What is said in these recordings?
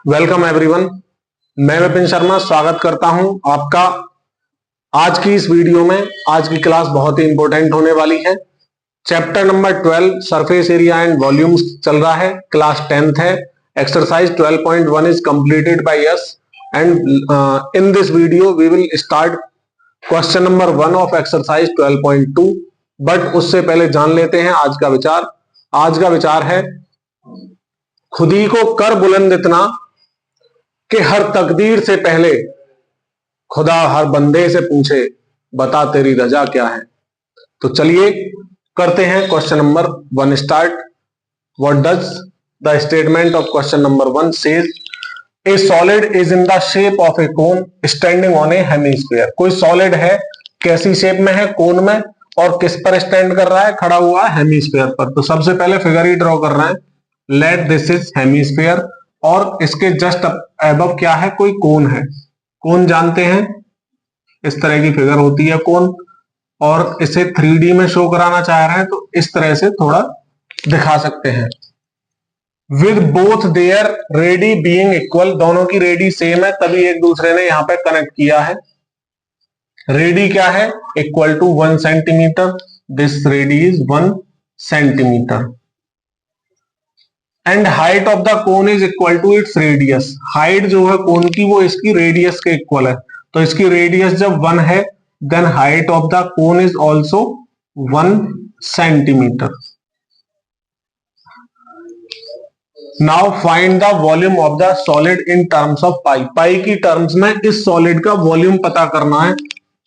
Welcome everyone. मैं विपिन शर्मा स्वागत करता हूं आपका आज की इस वीडियो में। आज की क्लास बहुत ही इंपॉर्टेंट होने वाली है। Chapter number 12 surface area and volumes चल रहा है। क्लास 10th है। Exercise 12.1 is completed by us and in this video we will start question number 1 of exercise 12.2। But उससे पहले जान लेते हैं आज का विचार। आज का विचार है, खुदी को कर बुलंद इतना कि हर तकदीर से पहले खुदा हर बंदे से पूछे बता तेरी रजा क्या है। तो चलिए करते हैं question number 1 start. What does the statement of question number 1 says? A solid is in the shape of a cone standing on A hemisphere. कोई सॉलिड है, कैसी शेप में है? कोन में। और किस पर स्टैंड कर रहा है? खड़ा हुआ है हेमिस्फीयर पर। तो सबसे पहले फिगर ही ड्रॉ कर रहे हैं। लेट दिस इज हेमिस्फीयर और इसके जस्ट अबव क्या है? कोई कोन है। कोन जानते हैं, इस तरह की फिगर होती है कोन। और इसे 3D में शो कराना चाह रहे हैं तो इस तरह से थोड़ा दिखा सकते हैं। With both their radii being equal, दोनों की रेडी सेम है तभी एक दूसरे ने यहां पे कनेक्ट किया है। रेडी क्या है? Equal to 1 centimetre. This radii is 1 centimetre. And height of the cone is equal to its radius. Height जो है कोन की वो इसकी रेडियस के इक्वल है। तो इसकी रेडियस जब 1 है then height of the cone is also 1 centimetre. Now find the volume of the solid in terms of pi. Pi की टर्म्स में इस सॉलिड का वॉल्यूम पता करना है।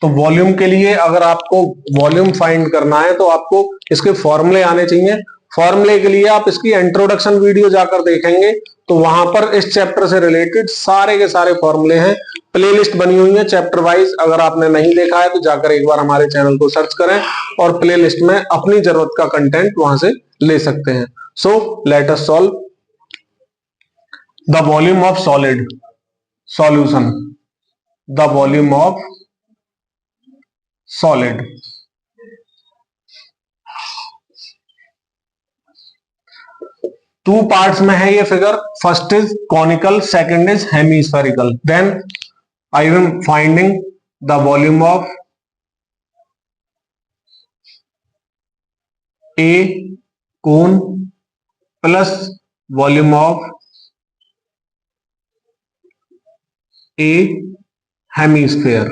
तो वॉल्यूम के लिए अगर आपको वॉल्यूम फाइंड करना है तो आपको इसके फॉर्मूले आने चाहिए। फॉर्मूले के लिए आप इसकी इंट्रोडक्शन वीडियो जाकर देखेंगे तो वहां पर इस चैप्टर से रिलेटेड सारे के सारे फॉर्मूले हैं। प्लेलिस्ट बनी हुई है चैप्टर वाइज। अगर आपने नहीं देखा है तो जाकर एक बार हमारे चैनल को सर्च करें और प्लेलिस्ट में अपनी जरूरत का कंटेंट वहां से ले सकते हैं। So let us solve the volume of solid. Solution, the volume of solid. Two parts में है ये figure. First is conical, second is hemispherical. Then I am finding the volume of a cone plus volume of a hemisphere.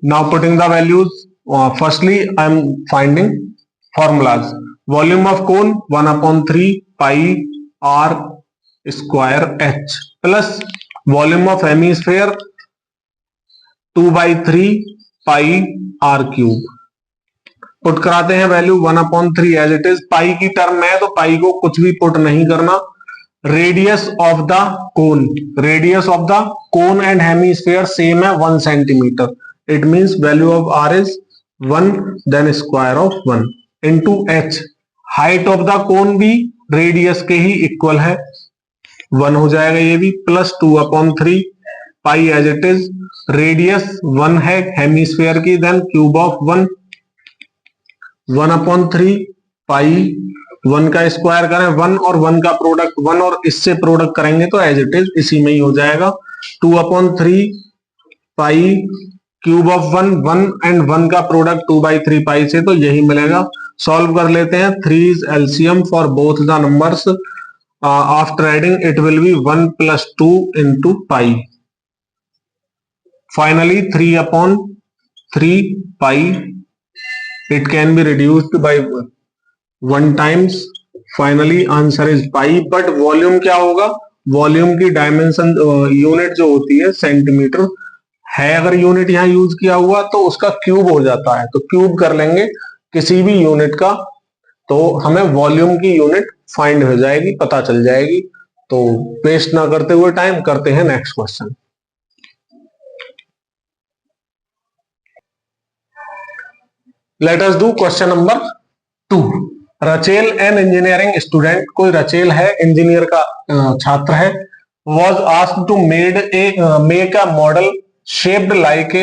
Now putting the values, firstly I am finding formulas. Volume of cone 1/3 pi r square h plus volume of hemisphere 2/3 pi r cube. Put कराते हैं value 1/3 as it is. पाई की term है तो पाई को कुछ भी put नहीं करना। Radius of the cone, radius of the cone and hemisphere same है 1 centimetre. It means value of r is 1 then square of 1 into h। Height of the कोन भी रेडियस के ही इक्वल है, 1 हो जाएगा ये भी, plus 2/3 pi as it is. Radius 1 है hemisphere की, देन क्यूब ऑफ 1, 1/3 पाई। 1 का स्क्वायर करें 1 और 1 का प्रोडक्ट 1 और इससे प्रोडक्ट करेंगे तो एज इट इज इसी में ही हो जाएगा। 2/3 पाई क्यूब ऑफ 1, 1 एंड 1 का प्रोडक्ट 2/3 पाई से, तो यही मिलेगा। सॉल्व कर लेते हैं। 3 is LCM for both the numbers. After adding it will be 1 + 2 into pi. Finally 3/3 pi it can be reduced by 1 times। Finally answer is pi. But volume क्या होगा? वॉल्यूम की डायमेंशन यूनिट जो होती है centimetre है। अगर unit यहां use किया हुआ तो उसका क्यूब हो जाता है, तो क्यूब कर लेंगे किसी भी यूनिट का तो हमें वॉल्यूम की यूनिट फाइंड हो जाएगी, पता चल जाएगी। तो वेस्ट ना करते हुए टाइम करते हैं next question. Let us do question number 2। Rachel an engineering student, कोई रचेल है, इंजीनियर का छात्र है। Was asked to make a model shaped like a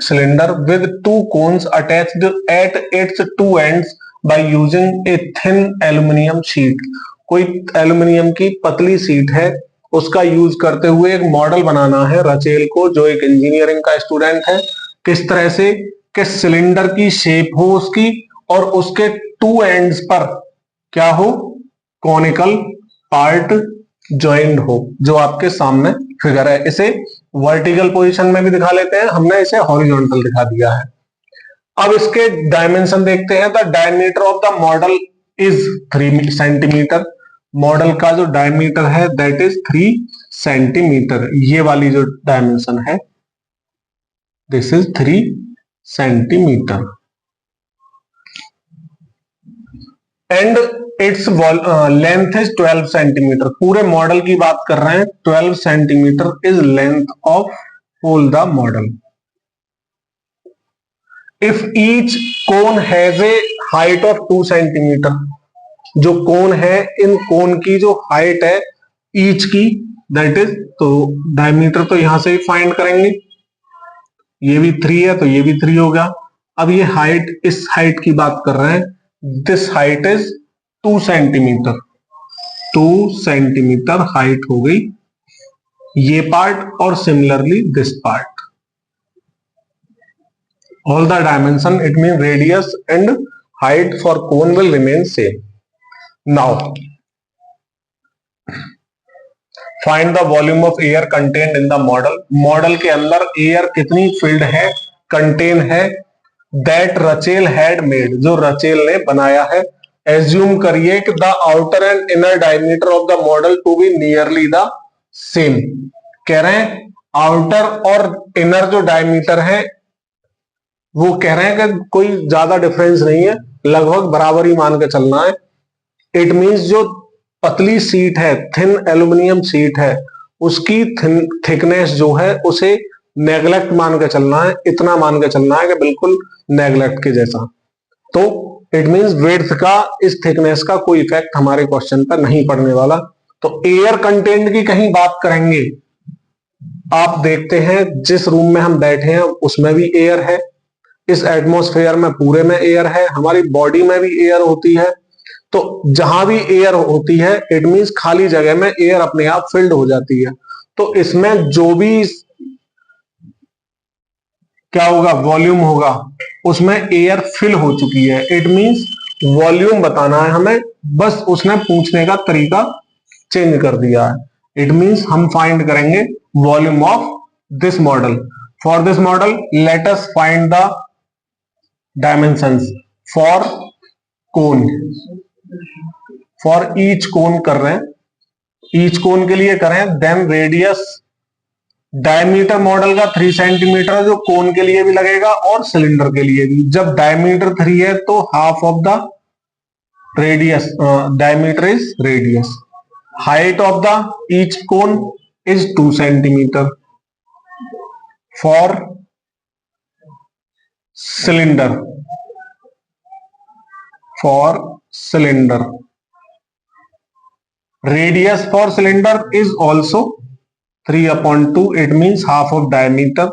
cylinder with 2 cones attached at its 2 ends by using a thin aluminium sheet. कोई aluminium की पतली sheet है, उसका यूज करते हुए एक मॉडल बनाना है रचेल को, जो एक इंजीनियरिंग का स्टूडेंट है। किस तरह से कि सिलेंडर की शेप हो उसकी और उसके टू एंड्स पर क्या हो, कॉनिकल पार्ट ज्वाइंट हो, जो आपके सामने फिगर है। इसे वर्टिकल पोजीशन में भी दिखा लेते हैं, हमने इसे हॉरिजॉन्टल दिखा दिया है। अब इसके डायमेंशन देखते हैं। The diameter of the model is 3 centimetre. Model का जो डायमीटर है दैट इज 3 सेंटीमीटर। ये वाली जो डायमेंशन है this is 3 centimetre and its length is 12 centimetre. पूरे मॉडल की बात कर रहे हैं। 12 centimetre is length of whole the model. If each cone has a height of 2 centimetre, जो कोन है इन कोन की जो हाइट है ईच की दैट इज, तो डायमीटर तो यहां से ही फाइंड करेंगे। ये भी 3 है तो ये भी 3 हो गया। अब ये हाइट, इस हाइट की बात कर रहे हैं। This height is 2 centimetre. 2 centimetre height हो गई ये पार्ट, और similarly this part. All the dimension, it means radius and height for cone will remain same. Now find the volume of air contained in the model. Model के अंदर air कितनी field है, contain है, that Rachel had made, जो Rachel ने बनाया है। Assume करिए कि the outer and inner diameter of the model to be nearly the same। कह रहे हैं आउटर और इनर जो डायमीटर है वो कह रहे हैं कि कोई ज्यादा डिफरेंस नहीं है, लगभग बराबर ही मान के चलना है। इट मींस जो पतली सीट है, थिन एल्यूमिनियम सीट है, उसकी थिकनेस जो है उसे नेगलेक्ट मान के चलना है, इतना मान के चलना है कि बिल्कुल नेगलेक्ट के जैसा। तो इट मींस विड्थ का, इस थिकनेस का कोई इफेक्ट हमारे क्वेश्चन पर नहीं पड़ने वाला। तो एयर कंटेंट की कहीं बात करेंगे, आप देखते हैं जिस रूम में हम बैठे हैं उसमें भी एयर है, इस एटमॉस्फेयर में पूरे में एयर है, हमारी बॉडी में भी एयर होती है। तो जहां भी एयर होती है इट मींस खाली जगह में एयर अपने आप फिल्ड हो जाती है। तो इसमें जो भी क्या होगा, वॉल्यूम होगा, उसमें एयर फिल हो चुकी है। इट मींस वॉल्यूम बताना है हमें, बस उसने पूछने का तरीका चेंज कर दिया है। इट मींस हम फाइंड करेंगे volume of this model. For this model let us find the dimensions for cone. For each cone कर रहे हैं, ईच कोन के लिए करें। देन रेडियस, डायमीटर मॉडल का 3 सेंटीमीटर जो कोन के लिए भी लगेगा और सिलेंडर के लिए भी। जब डायमीटर 3 है तो half of the radius, diameter is radius. Height of the each cone is 2 centimetre. For cylinder, for cylinder radius for cylinder is also 3/2, it means half of diameter,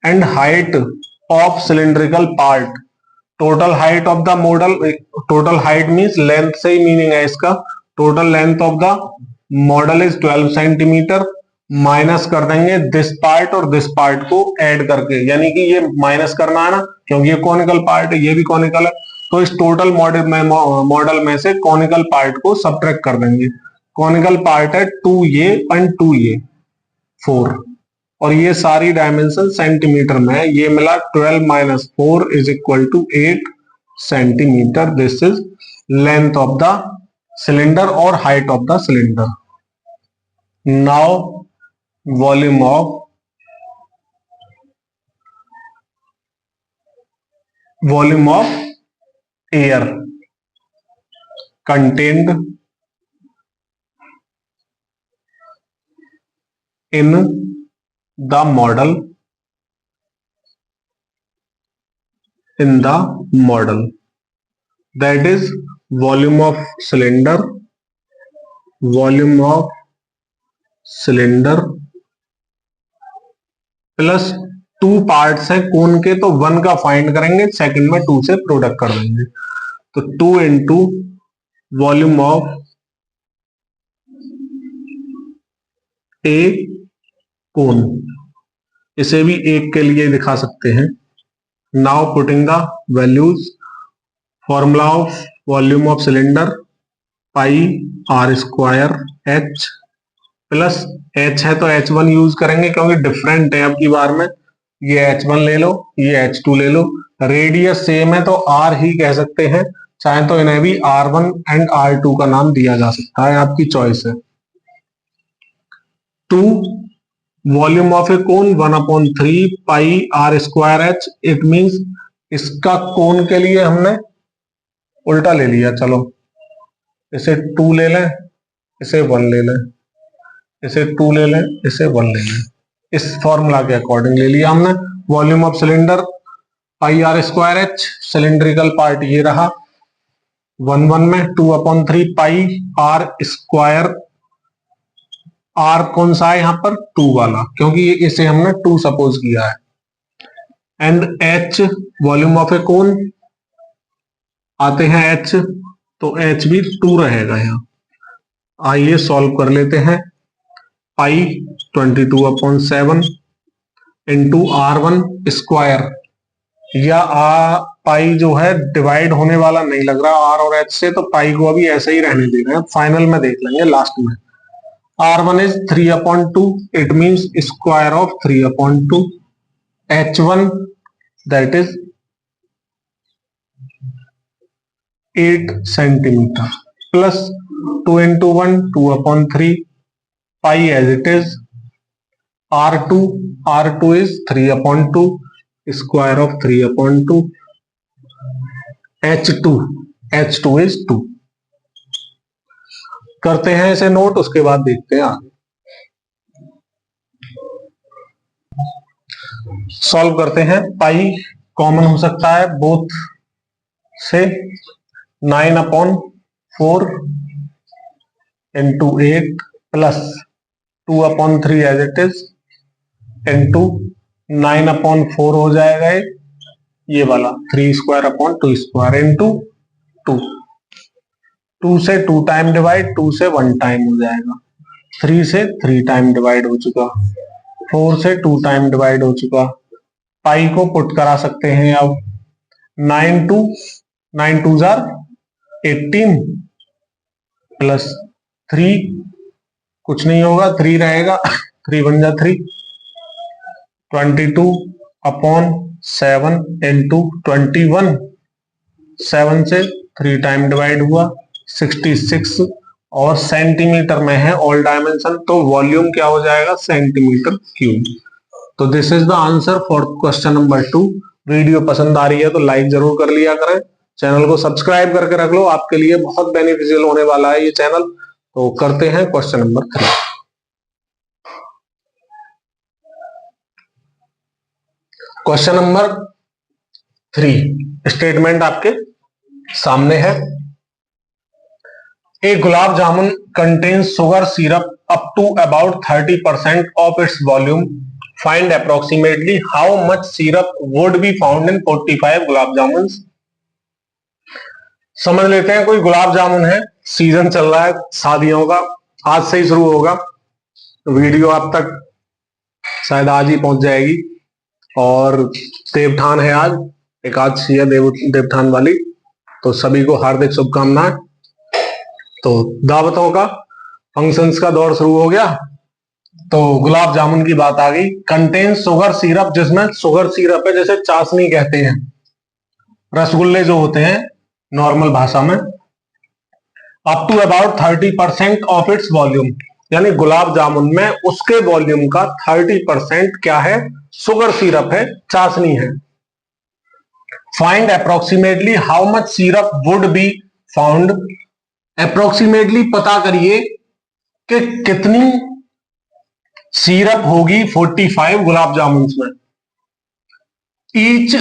and height of cylindrical part, total height of the model, total height means length से ही meaning है इसका। total length of the model is 12 centimetre. Minus कर देंगे this part और this part को add करके, यानी कि ये माइनस करना है ना, क्योंकि ये कॉनिकल पार्ट है, ये भी कॉनिकल है। तो इस टोटल मॉडल में से कॉनिकल पार्ट को सब्ट्रैक्ट कर देंगे। कॉनिकल पार्ट है 2 ये एंड 2 ये 4, और ये सारी डायमेंशन सेंटीमीटर में है। ये मिला 12 - 4 is equal to 8 centimetre. This is length of the cylinder और height of the cylinder. Now volume of air contained in the model, that is volume of cylinder plus 2 parts हैं कोन के, तो 1 का find करेंगे, सेकंड में 2 से product कर देंगे। तो 2 into volume of a cone, इसे भी एक के लिए दिखा सकते हैं। Now putting the values, formula of volume of cylinder pi r square h plus h है तो H1 यूज करेंगे क्योंकि डिफरेंट है अब की बार में। ये H1 ले लो, ये H2 ले लो, रेडियस सेम है तो R ही कह सकते हैं, चाहे तो इन्हें भी R1 एंड R2 का नाम दिया जा सकता है, आपकी चॉइस है। 2 volume of a cone 1/3 pi r square h, it means इसका कोन के लिए हमने उल्टा ले लिया। चलो इसे 2 ले लें, इसे 1 ले लें, इसे 2 ले लें, इसे 1 ले लें, इस फॉर्मूला के अकॉर्डिंग ले लिया हमने। Volume of cylinder pi r square h, cylindrical part ये रहा 1 में 2/3 पाई आर स्क्वायर, आर कौन सा है यहां पर 2 वाला, क्योंकि इसे हमने 2 सपोज किया है। And H volume of a कोन आते हैं एच, तो एच भी 2 रहेगा यहां। आइए सॉल्व कर लेते हैं। पाई 22/7 इंटू R1 स्क्वायर, या पाई जो है डिवाइड होने वाला नहीं लग रहा R और H से, तो पाई को अभी ऐसे ही रहने दे रहे हैं, फाइनल में देख लेंगे लास्ट में। R1 is 3/2, it means square of 3/2, H1 that is 8 centimetre plus 2 into 1 2/3 pi as it is, R2 is 3/2, square of 3/2, H2 is 2। करते हैं इसे नोट, उसके बाद देखते हैं आगे। सॉल्व करते हैं। पाई कॉमन हो सकता है बोथ से, 9/4 into 8 plus 2/3 as it is into 9/4 हो जाएगा ये वाला 3² इंटू 2, 2 से 2 टाइम डिवाइड, 2 से 1 टाइम हो जाएगा, 3 से 3 टाइम डिवाइड हो चुका, 4 से 2 टाइम डिवाइड हो चुका। पाई को पुट करा सकते हैं अब, 9 2 जार 18 प्लस 3, कुछ नहीं होगा 3 रहेगा, 3 1 जा 3, 22/7 इंटू 21, 7 से 3 टाइम डिवाइड हुआ 66, और सेंटीमीटर में है ऑल डायमेंशन, तो वॉल्यूम क्या हो जाएगा सेंटीमीटर क्यूब। तो this is the answer for question number 2। Video पसंद आ रही है तो लाइक जरूर कर लिया करें, चैनल को सब्सक्राइब करके रख लो, आपके लिए बहुत बेनिफिशियल होने वाला है ये चैनल। तो करते हैं question number 3। Question number 3 statement आपके सामने है। A gulab jamun contains sugar syrup up to about 30% of its volume, find approximately how much syrup would be found in 45 gulab jamun. समझ लेते हैं, कोई गुलाब जामुन है, सीजन चल रहा है शादियों का, आज से ही शुरू होगा, वीडियो आप तक शायद आज ही पहुंच जाएगी, और देवठान है आज, एकादशी है देवठान वाली, तो सभी को हार्दिक शुभकामनाएं। तो दावतों का, फंक्शंस का दौर शुरू हो गया, तो गुलाब जामुन की बात आ गई। कंटेन शुगर सिरप, जिसमें शुगर सिरप है, जैसे चाशनी कहते हैं, रसगुल्ले जो होते हैं नॉर्मल भाषा में, up to about 30% of its volume, यानी गुलाब जामुन में उसके वॉल्यूम का 30% क्या है, शुगर सिरप है, चाशनी है। Find approximately how much syrup would be found, approximately पता करिए कि कितनी सिरप होगी 45 गुलाब जामुन में। Each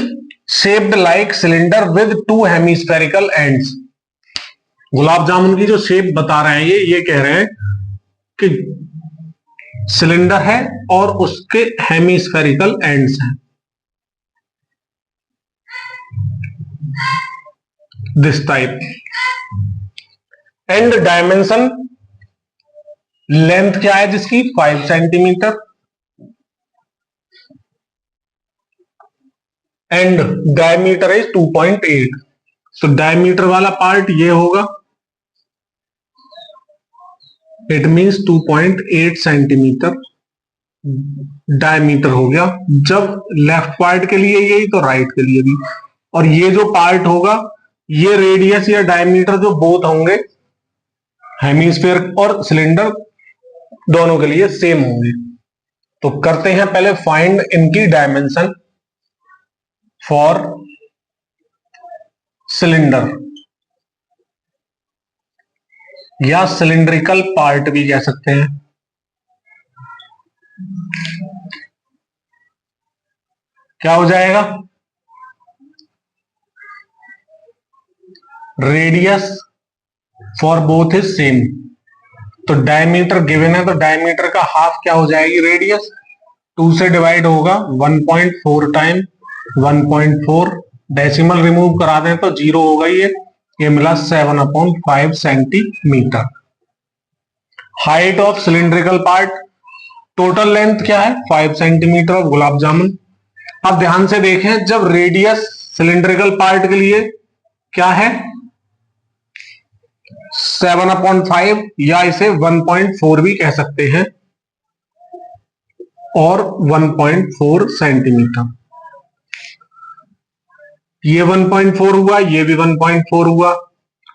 shaped like cylinder with 2 hemispherical ends, gulab jamun की जो शेप बता रहे हैं ये कह रहे हैं कि सिलेंडर है और उसके हेमिस्फेरिकल एंड्स हैं। This type. And dimension, length क्या है जिसकी 5 सेंटीमीटर, एंड डायमीटर इज 2.8। तो डायमीटर वाला पार्ट ये होगा, इट मींस 2.8 सेंटीमीटर डायमीटर हो गया। जब लेफ्ट पार्ट के लिए यही तो राइट के लिए भी। और ये जो पार्ट होगा, ये रेडियस या डायमीटर जो बोथ होंगे हेमीस्फीयर और सिलेंडर दोनों के लिए सेम होंगे। तो करते हैं पहले फाइंड इनकी डायमेंशन फॉर सिलेंडर, या सिलिंड्रिकल पार्ट भी कह सकते हैं। क्या हो जाएगा, radius for both is same. तो डायमीटर गिवन है, तो डायमीटर का हाफ क्या हो जाएगी, रेडियस 2 से डिवाइड होगा, 1.4 टाइम 1.4, डेसिमल रिमूव करा दें तो 0 होगा। ये मिला 7/5 centimetre. Height of cylindrical part, total length क्या है 5 सेंटीमीटर ऑफ गुलाब जामुन। अब ध्यान से देखें, जब रेडियस सिलिंड्रिकल पार्ट के लिए क्या है 7/5, या इसे 1.4 भी कह सकते हैं, और 1.4 सेंटीमीटर। ये 1.4 हुआ, ये भी 1.4 हुआ।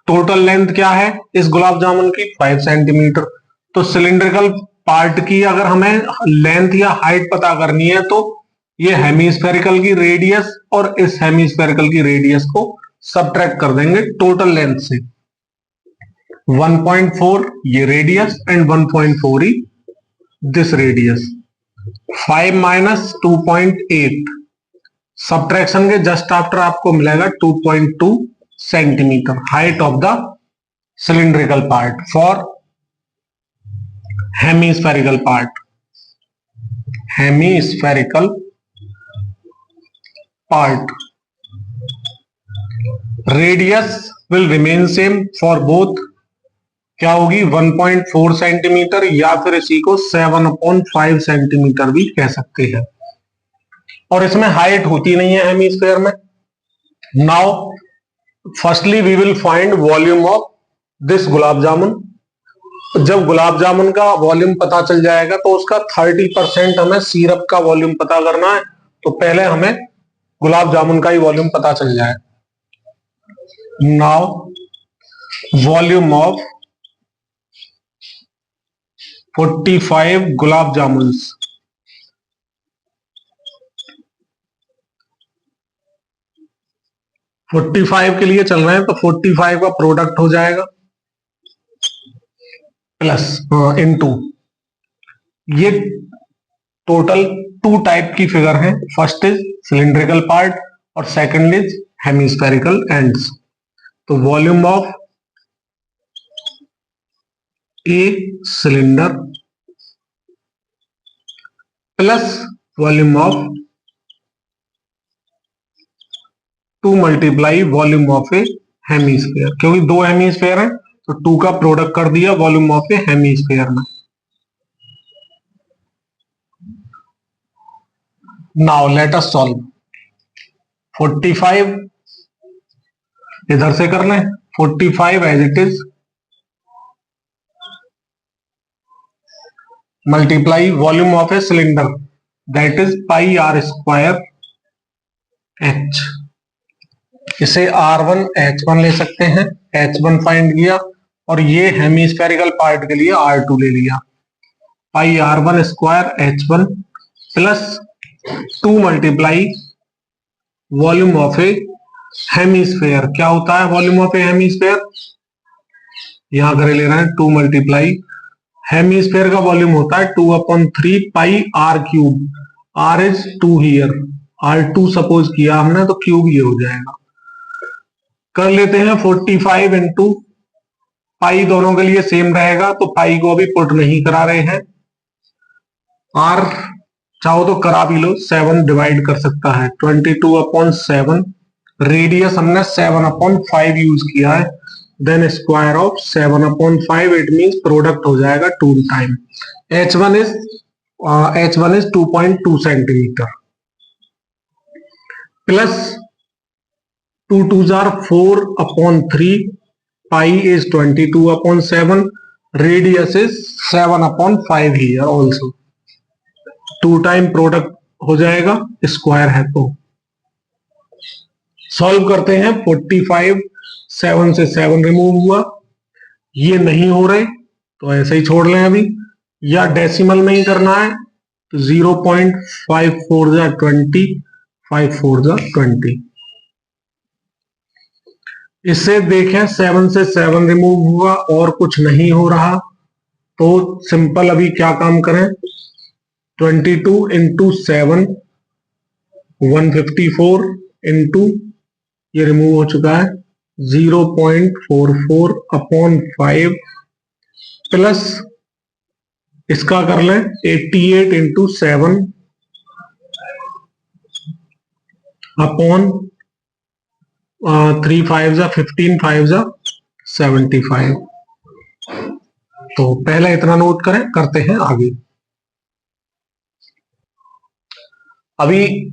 टोटल लेंथ क्या है इस गुलाब जामुन की 5 सेंटीमीटर। तो सिलिंड्रिकल पार्ट की अगर हमें लेंथ या हाइट पता करनी है, तो ये हेमीस्फेरिकल की रेडियस और इस हेमीस्फेरिकल की रेडियस को सबट्रैक्ट कर देंगे टोटल लेंथ से। 1.4 ये radius and 1.4 he this radius. 5 minus 2.8, subtraction के जस्ट आफ्टर आपको मिलेगा 2.2 centimetre height of the cylindrical part for hemispherical part. Hemispherical part radius will remain same for both, क्या होगी 1.4 सेंटीमीटर, या फिर इसी को 7/5 सेंटीमीटर भी कह सकते हैं। और इसमें हाइट होती नहीं है हेमीस्फीयर में। Now firstly we will find volume of this gulab jamun. जब गुलाब जामुन का वॉल्यूम पता चल जाएगा, तो उसका 30% हमें सिरप का वॉल्यूम पता करना है। तो पहले हमें गुलाब जामुन का ही वॉल्यूम पता चल जाए। नाउ वॉल्यूम ऑफ 45 गुलाब जामुन, 45 के लिए चल रहे हैं, तो 45 का प्रोडक्ट हो जाएगा प्लस इनटू, ये टोटल 2 टाइप की फिगर है। फर्स्ट इज सिलिंड्रिकल पार्ट और सेकंड इज हेमीस्फेरिकल एंड्स। तो volume of a cylinder plus volume of 2 multiply volume of a hemisphere, क्योंकि 2 हेमीस्फीयर है तो 2 का प्रोडक्ट कर दिया वॉल्यूम ऑफ ए हेमीस्फीयर में। Now let us solve. 45 इधर से कर लें, 45 as it is multiply volume of a cylinder, that is pi r square h. इसे R1 H1 ले सकते हैं, H1 फाइंड किया, और ये हेमीस्फेरिकल पार्ट के लिए R2 ले लिया। पाई R1 square H1 plus 2 multiply volume of A hemisphere. क्या होता है वॉल्यूम ऑफ ए हेमीस्फेयर, यहां करे ले रहे हैं 2 मल्टीप्लाई, हेमीस्फेयर का वॉल्यूम होता है 2/3 पाई R cube. R is 2 here, R2 suppose किया हमने, तो क्यूब ये हो जाएगा। कर लेते हैं 45 इंटू पाई, दोनों के लिए सेम रहेगा, तो पाई को अभी पुट नहीं करा रहे हैं। R चाहो तो करा भी लो, 7 डिवाइड कर सकता है, 22/7 रेडियस हमने 7/5 यूज किया है, then square of 7/5, it means product हो जाएगा 2 time. H1 is 2.2 centimetre plus 2 2s are 4/3, pi is 22/7, radius is 7/5 here also, 2 time product हो जाएगा, स्क्वायर है तो। सॉल्व करते हैं। 45, 7 से 7 रिमूव हुआ, ये नहीं हो रहे तो ऐसे ही छोड़ लें अभी, या डेसिमल में ही करना है तो 0.54 जा 20, 54 जा 20। इससे देखें 7 से 7 रिमूव हुआ और कुछ नहीं हो रहा, तो सिंपल अभी क्या काम करें, 22 इंटू 7, 154 इंटू, ये रिमूव हो चुका है, 0.44/5 प्लस इसका कर लें 88 इंटू 7 अपॉन 3 5 जा 15, 5 जा 75। तो पहले इतना नोट करें, करते हैं आगे। अभी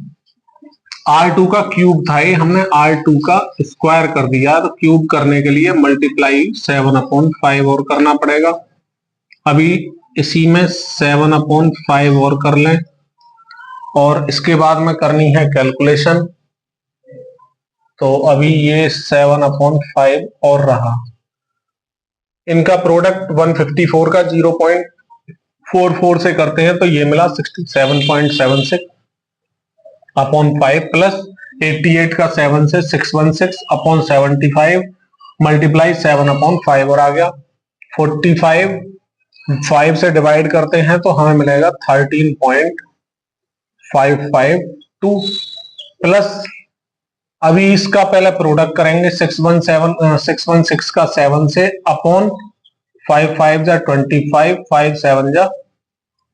R2 का क्यूब था, ये हमने R2 का स्क्वायर कर दिया, तो क्यूब करने के लिए मल्टीप्लाई 7/5 और करना पड़ेगा। अभी इसी में 7/5 और कर लें, और इसके बाद में करनी है कैलकुलेशन। तो अभी ये 7/5 और रहा, इनका प्रोडक्ट 154 का 0.44 से करते हैं तो ये मिला 67.76/5 प्लस 88 का 7 से 616/75 मल्टीप्लाई 7/5 और आ गया। 45 5 से डिवाइड करते हैं तो हमें मिलेगा 13.552 प्लस, अभी इसका पहले प्रोडक्ट करेंगे 616 का 7 से अपॉन 5 5 जा 25, 5 7 जा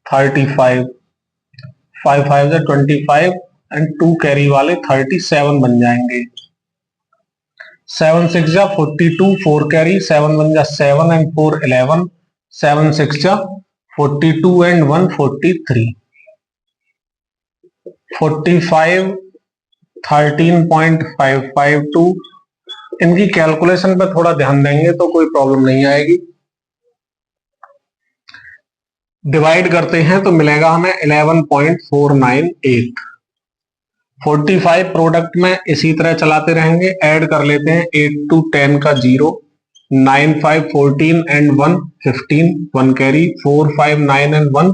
35, 5 5 जा 25 एंड 2 कैरी वाले 37 बन जाएंगे। 7 6 जा 42, 4 कैरी, 7 1 जा 7 एंड 4 11, 7 6 जा 42 एंड 1 43, 45 13.552। इनकी कैलकुलेशन पे थोड़ा ध्यान देंगे तो कोई प्रॉब्लम नहीं आएगी। डिवाइड करते हैं तो मिलेगा हमें 11.498। 45 प्रोडक्ट में इसी तरह चलाते रहेंगे, ऐड कर लेते हैं 8 to 10 का 0, 9 5 14 एंड 1 15, 1 कैरी, 4 5 9 एंड 1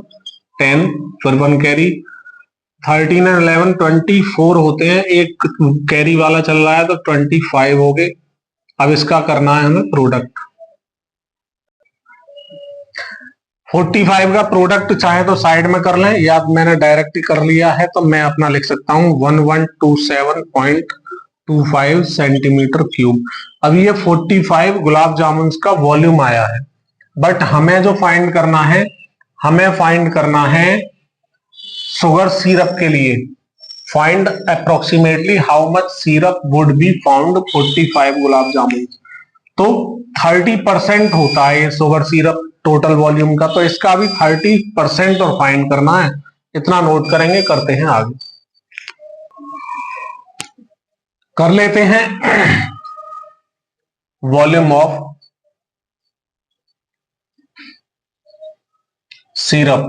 10, फिर 1 कैरी, 13 एंड 11 24 होते हैं, एक कैरी वाला चल रहा है तो 25 हो गए। अब इसका करना है हमें प्रोडक्ट। 45 का प्रोडक्ट चाहे तो साइड में कर लें, या मैंने डायरेक्ट ही कर लिया है तो मैं अपना लिख सकता हूं 1127.25 सेंटीमीटर क्यूब। अब ये 45 गुलाब जामुन का वॉल्यूम आया है, बट हमें जो फाइंड करना है, हमें फाइंड करना है शुगर सिरप के लिए। Find approximately how much syrup would be found 45 gulab जामुन। तो 30% होता है ये शुगर सिरप टोटल वॉल्यूम का, तो इसका भी 30% और फाइंड करना है। इतना नोट करेंगे, करते हैं आगे। कर लेते हैं volume of syrup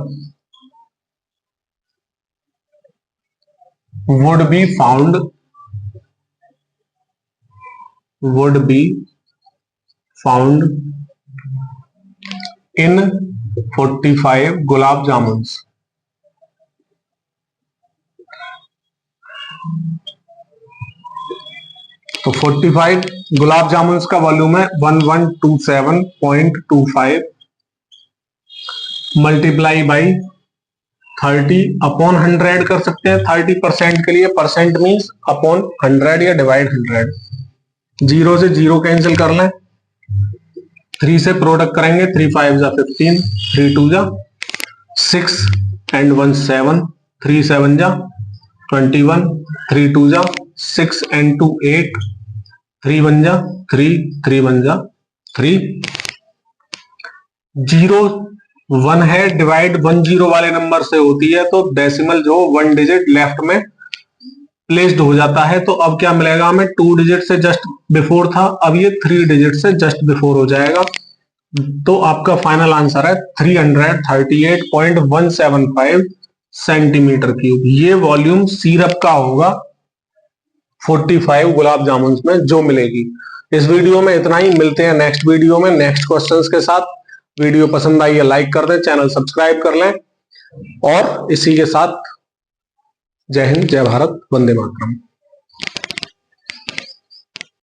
would be found in 45 gulab जामुन। तो 45 गुलाब जामुन का वॉल्यूम है 1127.25 मल्टीप्लाई बाई 30 अपॉन 100 कर सकते हैं। 30% के लिए परसेंट मीन्स अपॉन 100 या डिवाइड 100। 0 से 0 कैंसिल कर लें, 3 से प्रोडक्ट करेंगे, 3 5 जा 15, 3 2 जा 6 एंड 1 7, 3 7 जा 21, 3 2 जा 6 × 8, 3 बन जा 3, 3 बन जा 3। 0 1 है, डिवाइड 1 0 वाले नंबर से होती है, तो डेसिमल जो 1 डिजिट लेफ्ट में प्लेस्ड हो जाता है। तो अब क्या मिलेगा हमें, 2 डिजिट से जस्ट बिफोर था, अब ये 3 डिजिट से जस्ट बिफोर हो जाएगा। तो आपका फाइनल आंसर है 338.175 सेंटीमीटर क्यूब। ये वॉल्यूम सिरप का होगा 45 गुलाब जामुन में जो मिलेगी। इस वीडियो में इतना ही, मिलते हैं नेक्स्ट वीडियो में नेक्स्ट क्वेश्चंस के साथ। वीडियो पसंद आई है लाइक कर दें, चैनल सब्सक्राइब कर लें, और इसी के साथ जय हिंद, जय भारत, वंदे मातरम।